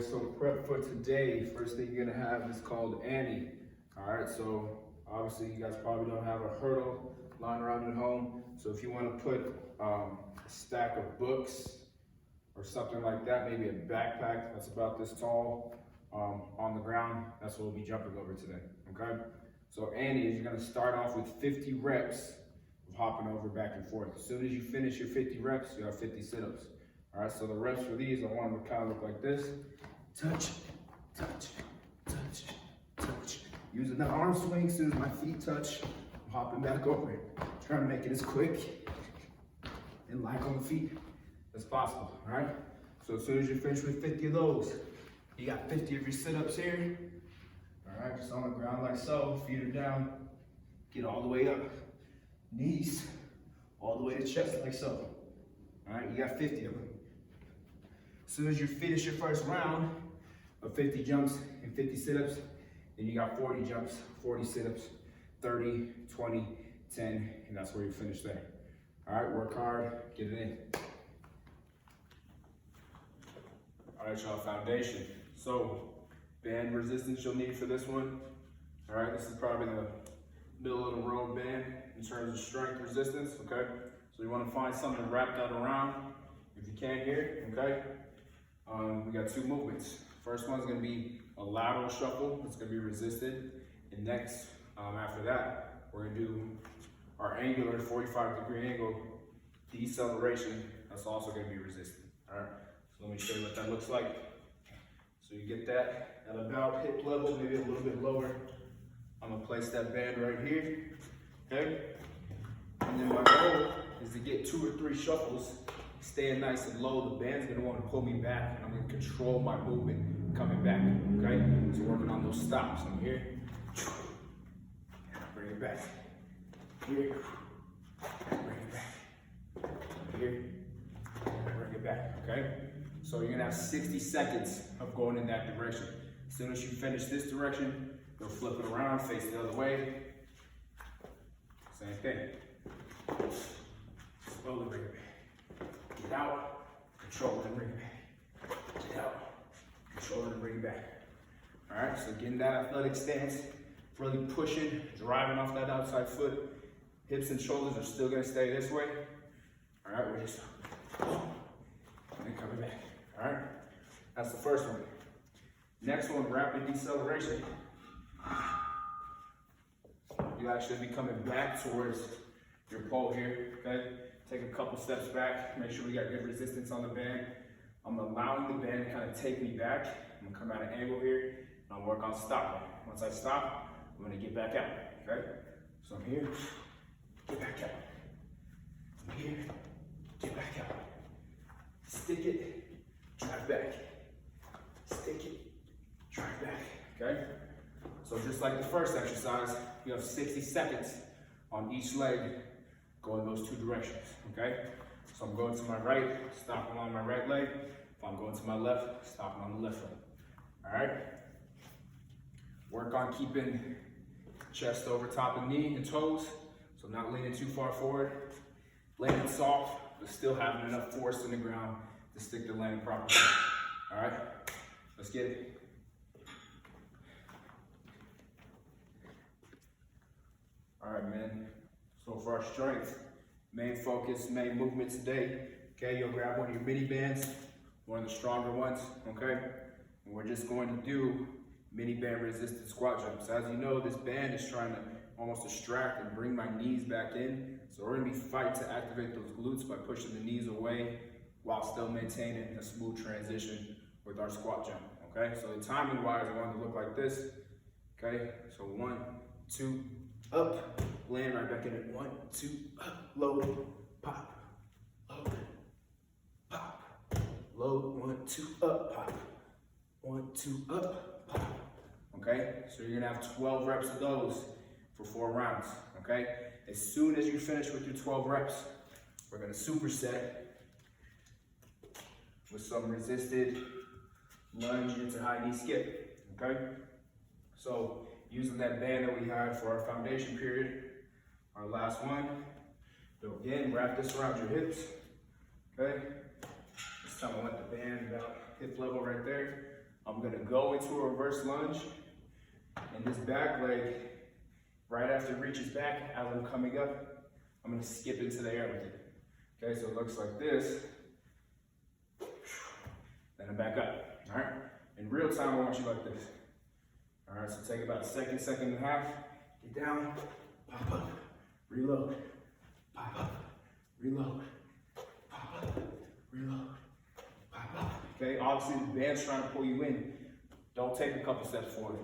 boys, so prep for today. First thing you're gonna have is called Annie. All right, so obviously you guys probably don't have a hurdle lying around at home. So if you wanna put a stack of books or something like that, maybe a backpack that's about this tall on the ground, that's what we'll be jumping over today, okay? So Annie is you're gonna start off with 50 reps of hopping over back and forth. As soon as you finish your 50 reps, you have 50 sit-ups. All right, so the reps for these, I want them to kind of look like this. Touch, touch, touch, touch. Using the arm swing, as soon as my feet touch, I'm hopping back over it. Trying to make it as quick and light on the feet as possible, all right? So as soon as you finish with 50 of those, you got 50 of your sit-ups here. All right, just on the ground like so, feet are down, get all the way up. Knees, all the way to chest like so. All right, you got 50 of them. As soon as you finish your first round of 50 jumps and 50 sit-ups, then you got 40 jumps, 40 sit-ups, 30, 20, 10, and that's where you finish there. All right, work hard, get it in. All right, y'all, foundation. So, band resistance you'll need for this one. All right, this is probably the middle of the road band in terms of strength resistance, okay? So you wanna find something to wrap that around if you can here, okay? We got two movements. First one's gonna be a lateral shuffle. It's gonna be resisted. And next, after that, we're gonna do our angular 45-degree angle deceleration. That's also gonna be resisted, all right? So let me show you what that looks like. So you get that at about hip level, maybe a little bit lower. I'm gonna place that band right here, okay? And then my goal is to get 2 or 3 shuffles, staying nice and low. The band's gonna wanna pull me back, and I'm gonna control my movement coming back, okay? So working on those stops. I'm here, bring it back. Here, bring it back. Here, bring it back, okay? So you're gonna have 60 seconds of going in that direction. As soon as you finish this direction, you'll flip it around, face the other way. Same thing. Slowly bring it back. Get out, control it and bring it back. Get out, control it and bring it back. All right, so getting that athletic stance, really pushing, driving off that outside foot. Hips and shoulders are still gonna stay this way. All right, we're just, and then coming back. All right, that's the first one. Next one, rapid deceleration. You actually be coming back towards your pole here, okay? Take a couple steps back, make sure we got good resistance on the band. I'm allowing the band to kind of take me back. I'm gonna come at an angle here, and I'll work on stopping. Once I stop, I'm gonna get back out, okay? So I'm here, get back out. I'm here, get back out. Stick it, drive back. Stick it, drive back, okay? So just like the first exercise, you have 60 seconds on each leg going those 2 directions, okay? So I'm going to my right, stopping on my right leg. If I'm going to my left, stopping on the left leg, all right? Work on keeping chest over top of knee and toes, so not leaning too far forward. Landing soft, but still having enough force in the ground to stick the landing properly, all right? Let's get it. All right, man. So for our strength, main focus, main movement today, okay? You'll grab one of your mini bands, one of the stronger ones, okay? And we're just going to do mini band resisted squat jumps. As you know, this band is trying to almost distract and bring my knees back in. So we're gonna be fighting to activate those glutes by pushing the knees away while still maintaining a smooth transition with our squat jump, okay? So the timing wise, I want it to look like this, okay? So 1, 2, up, land right back in it. 1, 2, up, load, pop, load, pop, load, 1, 2, up, pop, 1, 2, up, pop, okay? So you're gonna have 12 reps of those for 4 rounds, okay? As soon as you finish with your 12 reps, we're gonna superset with some resisted lunge into high knee skip, okay? So using that band that we had for our foundation period, our last one, so again, wrap this around your hips, okay? This time I want the band about hip level right there. I'm gonna go into a reverse lunge, and this back leg, right after it reaches back, as I'm coming up, I'm gonna skip into the air with it. Okay, so it looks like this. Then I'm back up, all right? In real time, I want you like this. All right, so take about a second and a half, get down, pop up, reload, pop up, reload, pop up, reload, pop up. Okay, obviously the band's trying to pull you in. Don't take a couple steps forward.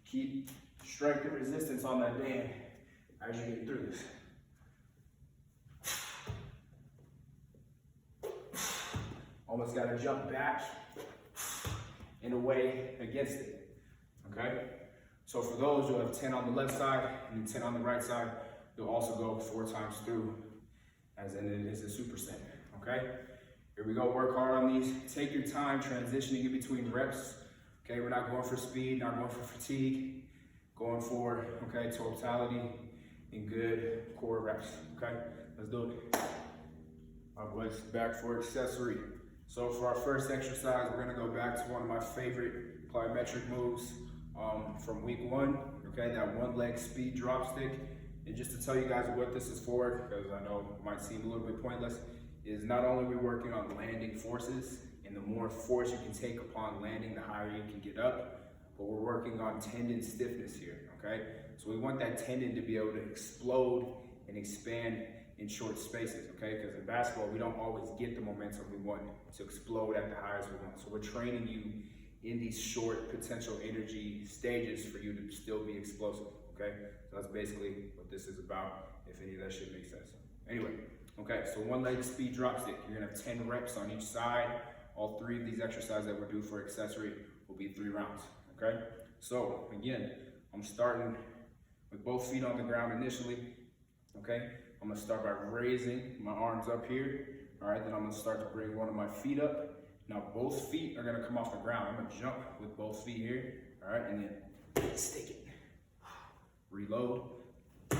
Keep strength and resistance on that band as you get through this. Almost got to jump back in a way against it, okay? So for those, you'll have 10 on the left side and 10 on the right side. You'll also go 4 times through, as in it is a superset, okay? Here we go, work hard on these. Take your time transitioning in between reps, okay? We're not going for speed, not going for fatigue, going for, okay, totality and good core reps, okay? Let's do it. All right, boys, back for accessory. So for our first exercise, we're gonna go back to one of my favorite plyometric moves from week 1, okay? That one leg speed drop stick. And just to tell you guys what this is for, because I know it might seem a little bit pointless, is not only are we working on landing forces, and the more force you can take upon landing, the higher you can get up, but we're working on tendon stiffness here, okay? So we want that tendon to be able to explode and expand in short spaces, okay? Because in basketball, we don't always get the momentum we want to explode at the highest we want. So we're training you in these short potential energy stages for you to still be explosive, okay? So that's basically what this is about, if any of that shit makes sense. Anyway, okay, so one leg speed drop stick. You're gonna have 10 reps on each side. All 3 of these exercises that we're doing for accessory will be 3 rounds, okay? So again, I'm starting with both feet on the ground initially, okay? I'm gonna start by raising my arms up here. All right, then I'm gonna start to bring one of my feet up. Now both feet are gonna come off the ground. I'm gonna jump with both feet here. All right, and then stick it. Reload,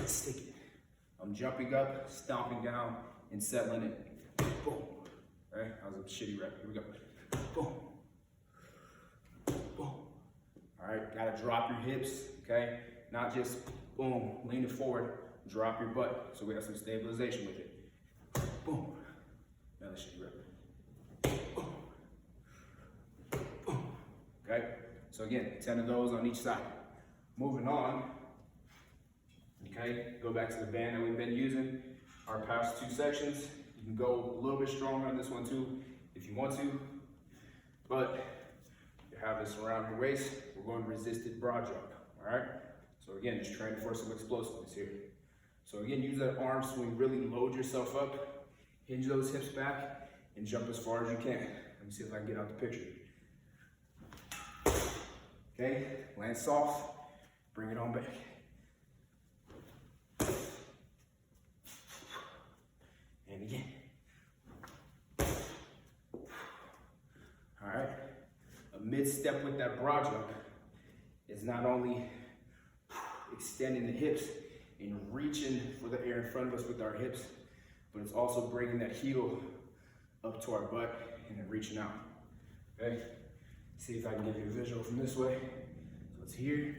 stick it. I'm jumping up, stomping down, and settling it. Boom. All right, that was a shitty rep. Here we go. Boom. Boom. All right, gotta drop your hips, okay? Not just boom, lean it forward. Drop your butt, so we have some stabilization with it. Boom. Another shitty rep. Boom. Boom. Okay? So again, 10 of those on each side. Moving on, okay? Go back to the band that we've been using. Our past 2 sections. You can go a little bit stronger on this one too, if you want to. But you have this around your waist. We're going resisted broad jump, all right? So again, just trying for some explosiveness here. So again, use that arm swing, really load yourself up, hinge those hips back, and jump as far as you can. Let me see if I can get out the picture. Okay, land soft, bring it on back. And again. All right, a mid-step with that broad jump is not only extending the hips, and reaching for the air in front of us with our hips, but it's also bringing that heel up to our butt and then reaching out, okay? See if I can give you a visual from this way. So it's here.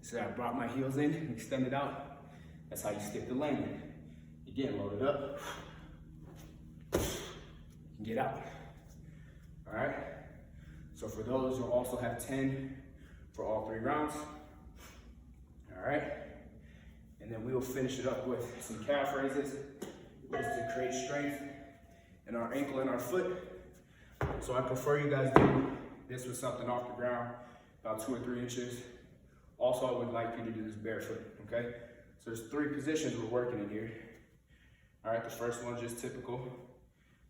So I brought my heels in and extended out. That's how you skip the landing. Again, load it up. And get out, all right? So for those, you'll also have 10 for all 3 rounds. All right, and then we will finish it up with some calf raises just to create strength in our ankle and our foot. So I prefer you guys do this with something off the ground, about 2 or 3 inches. Also, I would like you to do this barefoot, okay? So there's 3 positions we're working in here. All right, the first one's just typical.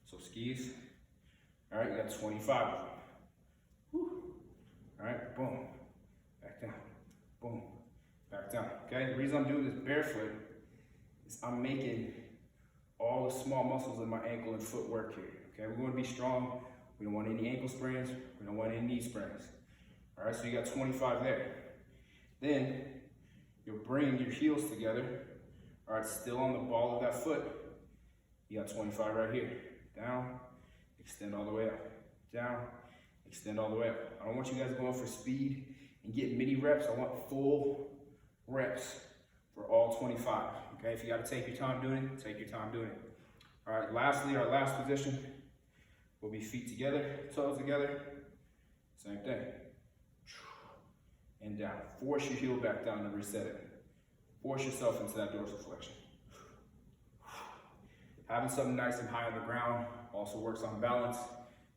So skis. All right, you got 25 of them. Whew. All right, boom, back down, boom. Back down, okay? The reason I'm doing this barefoot is I'm making all the small muscles in my ankle and foot work here, okay? We're gonna be strong. We don't want any ankle sprains. We don't want any knee sprains. All right, so you got 25 there. Then you'll bring your heels together. All right, still on the ball of that foot. You got 25 right here. Down, extend all the way up. Down, extend all the way up. I don't want you guys going for speed and getting mini reps. I want full reps for all 25, okay? If you gotta take your time doing it, take your time doing it. All right, lastly, our last position will be feet together, toes together, same thing. And down, force your heel back down to reset it. Force yourself into that dorsiflexion. Having something nice and high on the ground also works on balance,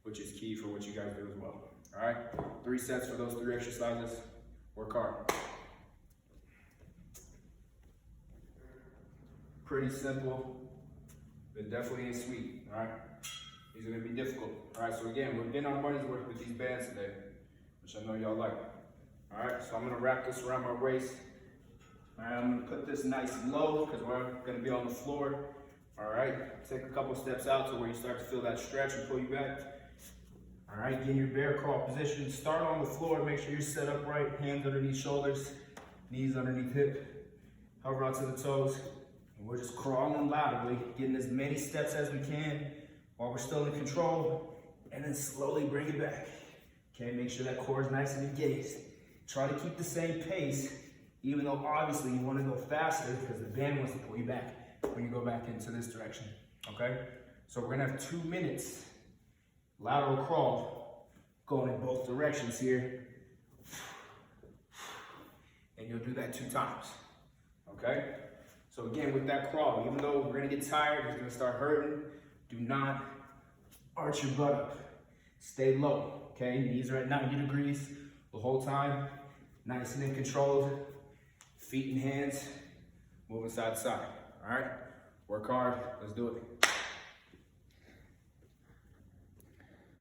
which is key for what you guys do as well. All right, 3 sets for those 3 exercises. Work hard. Pretty simple, but definitely ain't sweet, all right? These are gonna be difficult. All right, so again, we're getting our money's worth with these bands today, which I know y'all like. All right, so I'm gonna wrap this around my waist. All right, I'm gonna put this nice and low because we're gonna be on the floor. All right, take a couple steps out to where you start to feel that stretch and pull you back. All right, get in your bear crawl position. Start on the floor, make sure you're set up right. Hands underneath shoulders, knees underneath hip. Hover onto the toes. And we're just crawling laterally, getting as many steps as we can while we're still in control, and then slowly bring it back. Okay, make sure that core is nice and engaged. Try to keep the same pace, even though obviously you want to go faster because the band wants to pull you back when you go back into this direction, okay? So we're gonna have 2 minutes, lateral crawl, going in both directions here. And you'll do that 2 times, okay? So again, with that crawl, even though we're gonna get tired, it's gonna start hurting, do not arch your butt up. Stay low, okay? Knees are at 90 degrees the whole time, nice and controlled. Feet and hands moving side to side, all right? Work hard, let's do it.